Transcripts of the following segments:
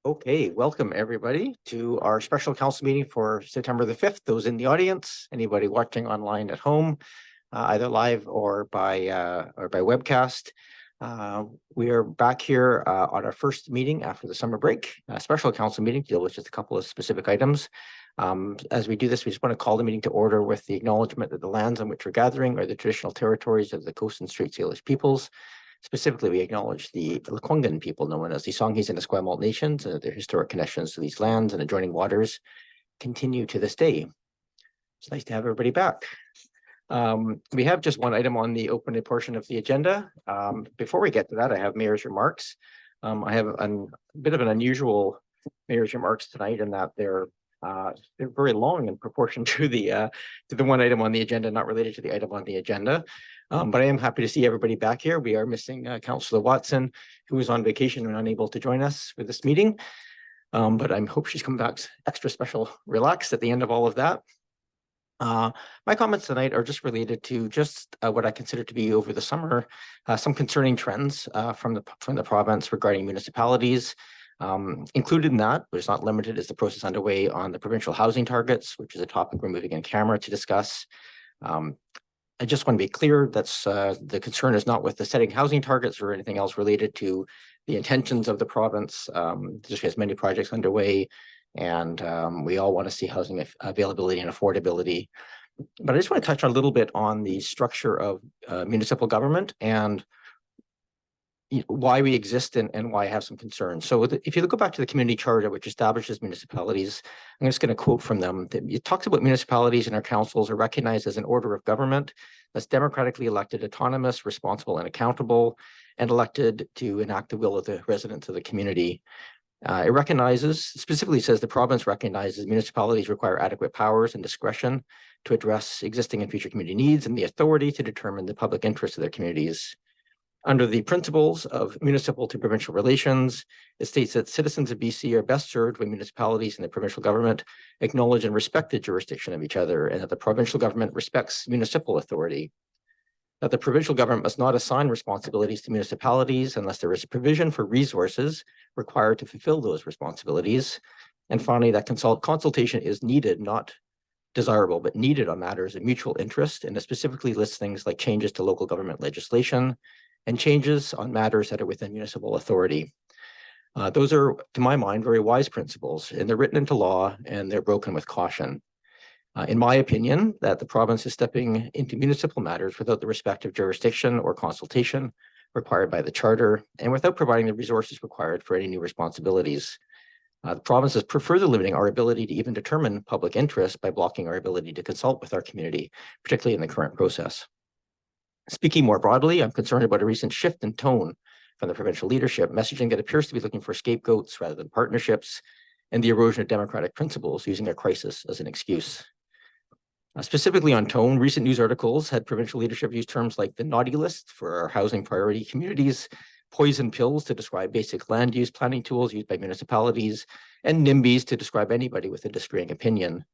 Okay, welcome everybody to our special council meeting for September the 5th. Those in the audience, anybody watching online at home, either live or by webcast. We are back here on our first meeting after the summer break, a special council meeting to deal with just a couple of specific items. As we do this, we just want to call the meeting to order with the acknowledgement that the lands on which we're gathering are the traditional territories of the Coast and Straits Salish peoples. Specifically, we acknowledge the Lekwungen people known as the Songhees and Esquimalt nations, their historic connections to these lands and adjoining waters continue to this day. It's nice to have everybody back. We have just one item on the open portion of the agenda. Before we get to that, I have mayor's remarks. I have a bit of an unusual mayor's remarks tonight in that they're very long in proportion to the one item on the agenda, not related to the item on the agenda. But I am happy to see everybody back here. We are missing Councillor Watson, who is on vacation and unable to join us for this meeting. But I hope she's come back extra special relaxed at the end of all of that. My comments tonight are just related to just what I consider to be over the summer, some concerning trends from the province regarding municipalities. Included in that, but it's not limited, is the process underway on the provincial housing targets, which is a topic we're moving in camera to discuss. I just want to be clear that's the concern is not with the setting housing targets or anything else related to the intentions of the province. Just has many projects underway, and we all want to see housing availability and affordability. But I just want to touch on a little bit on the structure of municipal government and why we exist and why I have some concerns. So if you go back to the community charter, which establishes municipalities, I'm just going to quote from them. It talks about municipalities and our councils are recognized as an order of government that's democratically elected, autonomous, responsible, and accountable, and elected to enact the will of the residents of the community. It recognizes, specifically says the province recognizes municipalities require adequate powers and discretion to address existing and future community needs and the authority to determine the public interest of their communities. Under the principles of municipal to provincial relations, it states that citizens of BC are best served when municipalities and the provincial government acknowledge and respect the jurisdiction of each other, and that the provincial government respects municipal authority. That the provincial government must not assign responsibilities to municipalities unless there is provision for resources required to fulfill those responsibilities. And finally, that consultation is needed, not desirable, but needed on matters of mutual interest, and it specifically lists things like changes to local government legislation, and changes on matters that are within municipal authority. Those are, to my mind, very wise principles, and they're written into law and they're broken with caution. In my opinion, that the province is stepping into municipal matters without the respective jurisdiction or consultation required by the charter, and without providing the resources required for any new responsibilities. The province is further limiting our ability to even determine public interest by blocking our ability to consult with our community, particularly in the current process. Speaking more broadly, I'm concerned about a recent shift in tone from the provincial leadership, messaging that appears to be looking for scapegoats rather than partnerships, and the erosion of democratic principles using a crisis as an excuse. Specifically on tone, recent news articles had provincial leadership use terms like the naughty list for our housing priority communities, poison pills to describe basic land use planning tools used by municipalities, and NIMBYs to describe anybody with a disagreeing opinion.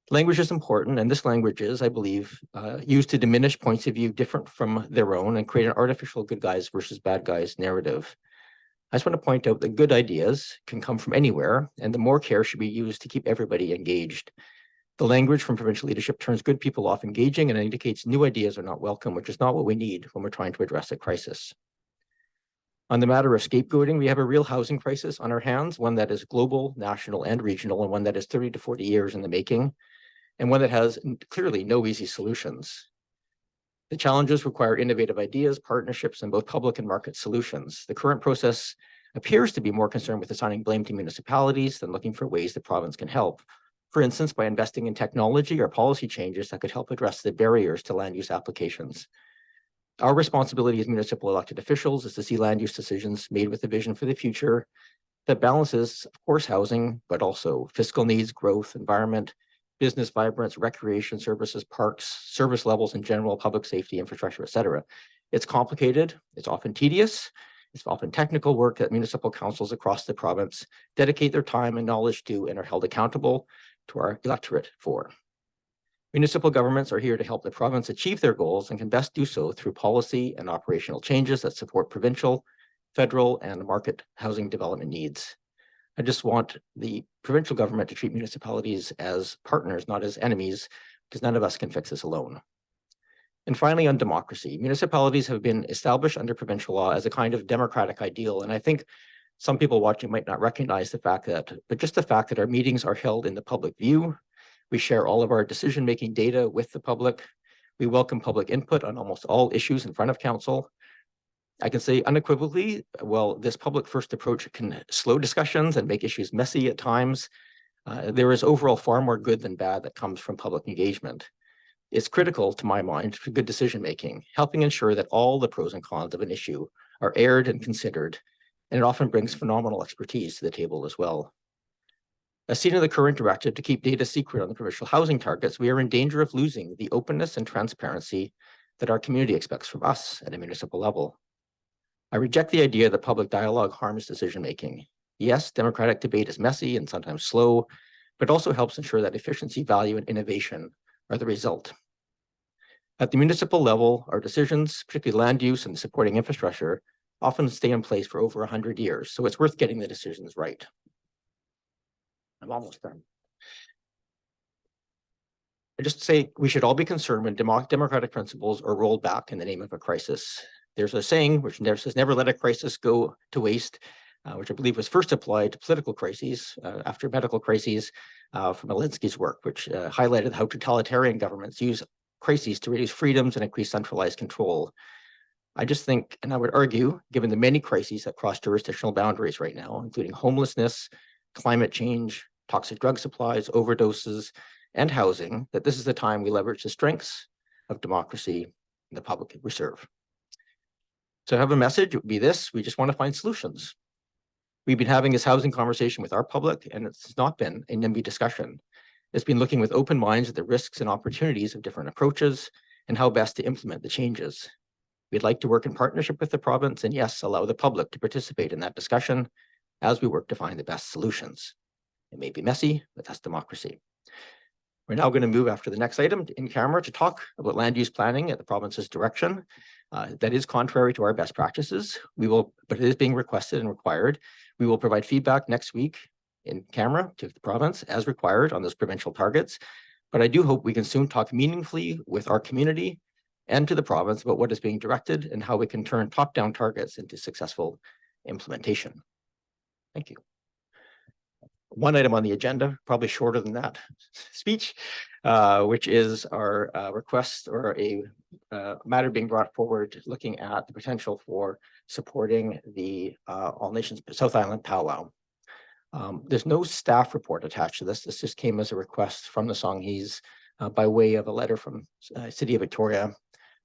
Language is important, and this language is, I believe, used to diminish points of view different from their own and create an artificial good guys versus bad guys narrative. I just want to point out that good ideas can come from anywhere, and the more care should be used to keep everybody engaged. The language from provincial leadership turns good people off engaging and indicates new ideas are not welcome, which is not what we need when we're trying to address a crisis. On the matter of scapegoating, we have a real housing crisis on our hands, one that is global, national, and regional, and one that is 30 to 40 years in the making, and one that has clearly no easy solutions. The challenges require innovative ideas, partnerships, and both public and market solutions. The current process appears to be more concerned with assigning blame to municipalities than looking for ways the province can help. For instance, by investing in technology or policy changes that could help address the barriers to land use applications. Our responsibility as municipal elected officials is to see land use decisions made with a vision for the future that balances, of course, housing, but also fiscal needs, growth, environment, business vibrance, recreation services, parks, service levels in general, public safety, infrastructure, etc. It's complicated, it's often tedious, it's often technical work that municipal councils across the province dedicate their time and knowledge to and are held accountable to our electorate for. Municipal governments are here to help the province achieve their goals and can best do so through policy and operational changes that support provincial, federal, and market housing development needs. I just want the provincial government to treat municipalities as partners, not as enemies, because none of us can fix this alone. And finally, on democracy, municipalities have been established under provincial law as a kind of democratic ideal. And I think some people watching might not recognize the fact that, but just the fact that our meetings are held in the public view, we share all of our decision-making data with the public, we welcome public input on almost all issues in front of council. I can say unequivocally, well, this public first approach can slow discussions and make issues messy at times. There is overall far more good than bad that comes from public engagement. It's critical, to my mind, for good decision-making, helping ensure that all the pros and cons of an issue are aired and considered, and it often brings phenomenal expertise to the table as well. As seen in the current directive to keep data secret on the provincial housing targets, we are in danger of losing the openness and transparency that our community expects from us at a municipal level. I reject the idea that public dialogue harms decision-making. Yes, democratic debate is messy and sometimes slow, but also helps ensure that efficiency, value, and innovation are the result. At the municipal level, our decisions, particularly land use and supporting infrastructure, often stay in place for over 100 years, so it's worth getting the decisions right. I'm almost done. I just say we should all be concerned when democratic principles are rolled back in the name of a crisis. There's a saying which says, never let a crisis go to waste, which I believe was first applied to political crises after medical crises from Alinsky's work, which highlighted how totalitarian governments use crises to reduce freedoms and increase centralized control. I just think, and I would argue, given the many crises that cross jurisdictional boundaries right now, including homelessness, climate change, toxic drug supplies, overdoses, and housing, that this is the time we leverage the strengths of democracy and the public we serve. So I have a message, it would be this: we just want to find solutions. We've been having this housing conversation with our public, and it's not been a NIMBY discussion. It's been looking with open minds at the risks and opportunities of different approaches and how best to implement the changes. We'd like to work in partnership with the province and, yes, allow the public to participate in that discussion as we work to find the best solutions. It may be messy, but that's democracy. We're now going to move after the next item in camera to talk about land use planning at the province's direction. That is contrary to our best practices. But it is being requested and required. We will provide feedback next week in camera to the province as required on those provincial targets. But I do hope we can soon talk meaningfully with our community and to the province about what is being directed and how we can turn top-down targets into successful implementation. Thank you. One item on the agenda, probably shorter than that speech, which is our request or a matter being brought forward looking at the potential for supporting the All Nations South Island powwow. There's no staff report attached to this. This just came as a request from the Songhees by way of a letter from City of Victoria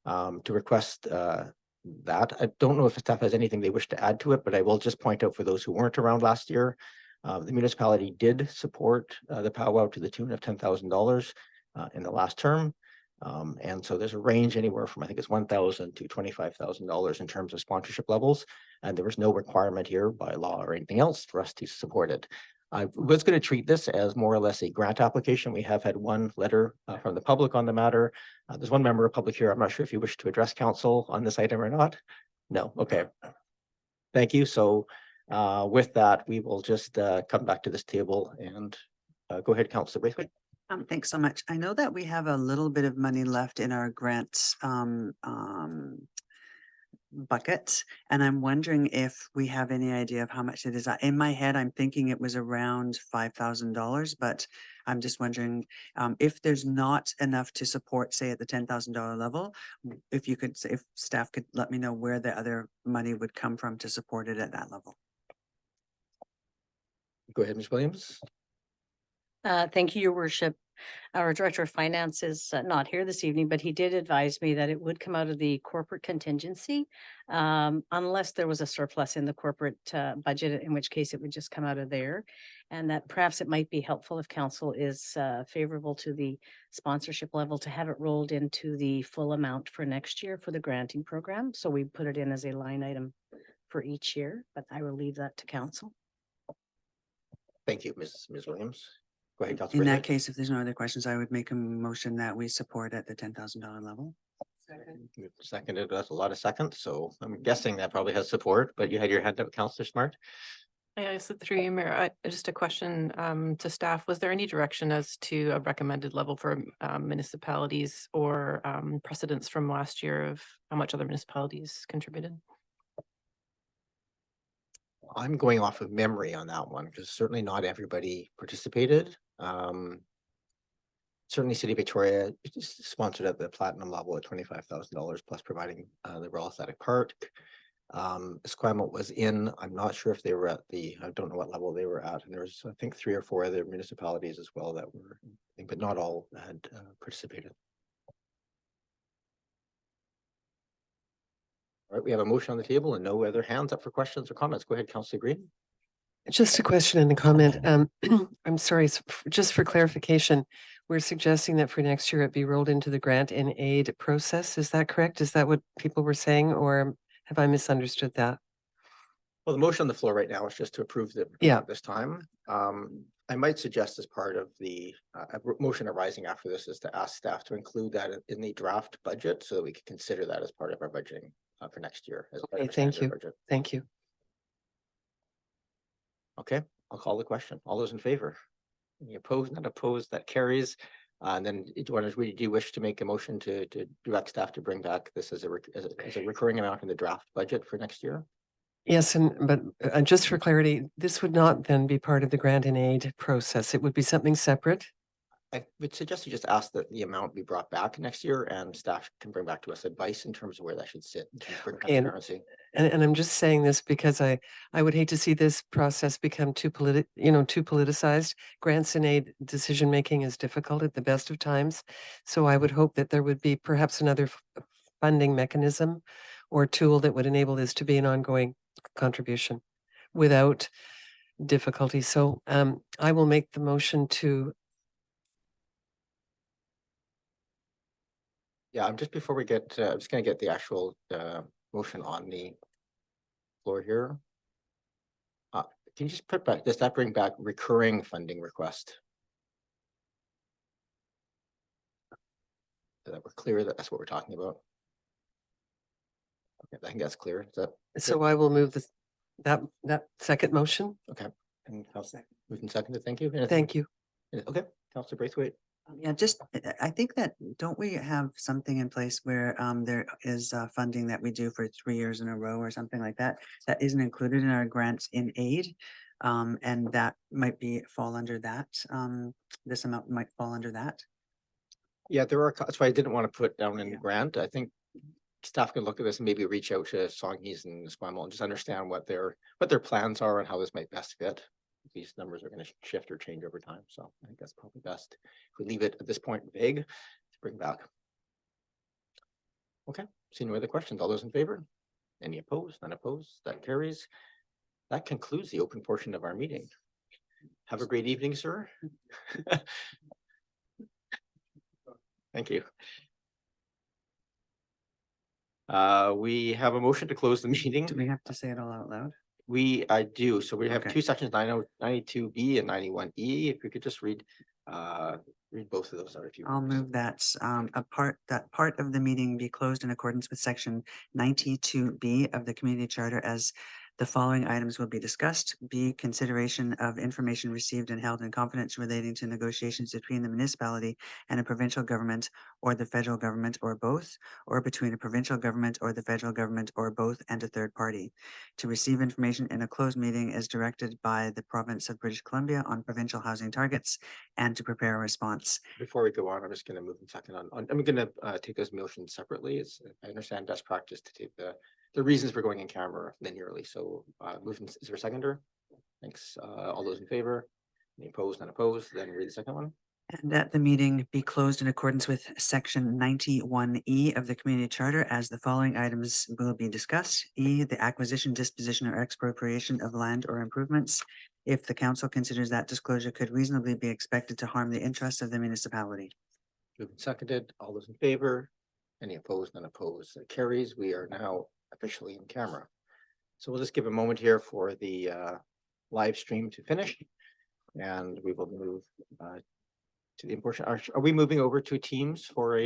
to request that. I don't know if the staff has anything they wish to add to it, but I will just point out for those who weren't around last year, the municipality did support the powwow to the tune of $10,000 in the last term. And so there's a range anywhere from, I think it's $1,000 to $25,000 in terms of sponsorship levels. And there was no requirement here by law or anything else for us to support it. I was going to treat this as more or less a grant application. We have had one letter from the public on the matter. There's one member of public here. I'm not sure if you wish to address council on this item or not. No, okay. Thank you. So with that, we will just come back to this table and go ahead, Councillor Braithwaite. Thanks so much. I know that we have a little bit of money left in our grants bucket, and I'm wondering if we have any idea of how much it is. In my head, I'm thinking it was around $5,000, but I'm just wondering if there's not enough to support, say, at the $10,000 level, if you could, if staff could let me know where the other money would come from to support it at that level. Go ahead, Ms. Williams. Thank you, Your Worship. Our Director of Finance is not here this evening, but he did advise me that it would come out of the corporate contingency, unless there was a surplus in the corporate budget, in which case it would just come out of there. And that perhaps it might be helpful if council is favorable to the sponsorship level to have it rolled into the full amount for next year for the granting program. So we put it in as a line item for each year, but I will leave that to council. Thank you, Ms. Williams. Go ahead, In that case, if there's no other questions, I would make a motion that we support at the $10,000 level. Seconded. That's a lot of seconds, so I'm guessing that probably has support, but you had your hand up, Councillor Smart. Yeah, so through you, Mayor, just a question to staff. Was there any direction as to a recommended level for municipalities or precedents from last year of how much other municipalities contributed? I'm going off of memory on that one because certainly not everybody participated. Certainly City of Victoria sponsored at the platinum level at $25,000 plus providing the Royal Athletic Park. Esquimalt was in, I'm not sure if they were at I don't know what level they were at. And there's, I think, 3 or 4 other municipalities as well that were, but not all had participated. All right, we have a motion on the table and no other hands up for questions or comments. Go ahead, Councillor Green. Just a question and a comment. I'm sorry, just for clarification, we're suggesting that for next year it be rolled into the grant and aid process. Is that correct? Is that what people were saying, or have I misunderstood that? Well, the motion on the floor right now is just to approve the at this time. I might suggest as part of the motion arising after this is to ask staff to include that in the draft budget so that we can consider that as part of our budgeting for next year. Okay, thank you. Thank you. Okay, I'll call the question. All those in favor? Any opposed? Not opposed? That carries. And then do you wish to make a motion to direct staff to bring back this as a recurring amount in the draft budget for next year? Yes, but just for clarity, this would not then be part of the grant and aid process. It would be something separate. I would suggest you just ask that the amount be brought back next year and staff can bring back to us advice in terms of where that should sit in terms of transparency. And I'm just saying this because I would hate to see this process become too politicized. Grants and aid decision making is difficult at the best of times. So I would hope that there would be perhaps another funding mechanism or tool that would enable this to be an ongoing contribution without difficulty. So I will make the motion to. Yeah, I'm just before we get, I'm just going to get the actual motion on the floor here. Can you just put back, does that bring back recurring funding request? So that we're clear that that's what we're talking about. Okay, I think that's clear. Is that So I will move this, that second motion. okay? And moved and seconded. Thank you. Anything? Thank you. Okay, Councillor Braithwaite. Yeah, just, I think that, don't we have something in place where there is funding that we do for 3 years in a row or something like that, that isn't included in our grants in aid? And that might fall under that. This amount might fall under that. Yeah, there are, that's why I didn't want to put down in the grant. I think staff can look at this and maybe reach out to Songhees and Esquimalt and just understand what their plans are and how this might best fit. These numbers are going to shift or change over time. So I think that's probably best if we leave it at this point vague to bring back. Okay, seeing no other questions. All those in favor? Any opposed? None opposed? That carries. That concludes the open portion of our meeting. Have a great evening, sir. Thank you. We have a motion to close the meeting. Do we have to say it all out loud? I do. So we have Okay. 2 sections, 92B and 91E. If we could just read both of those out if you. I'll move that that part of the meeting be closed in accordance with section 92B of the community charter as the following items will be discussed. B, consideration of information received and held in confidence relating to negotiations between the municipality and a provincial government or the federal government or both, or between a provincial government or the federal government or both and a third party. To receive information in a closed meeting as directed by the province of British Columbia on provincial housing targets and to prepare a response. Before we go on, I'm just going to move in second on. I'm going to take those motions separately. I understand best practice to take the reasons for going in camera linearly. So is there a seconder? Thanks. All those in favor? Any opposed? None opposed? Then read the second one. And that the meeting be closed in accordance with section 91E of the community charter as the following items will be discussed. E, the acquisition, disposition, or expropriation of land or improvements. If the council considers that disclosure could reasonably be expected to harm the interests of the municipality. Moved and seconded. All those in favor? Any opposed? None opposed? That carries. We are now officially in camera. So we'll just give a moment here for the live stream to finish, and we will move to the portion. Are we moving over to Teams for a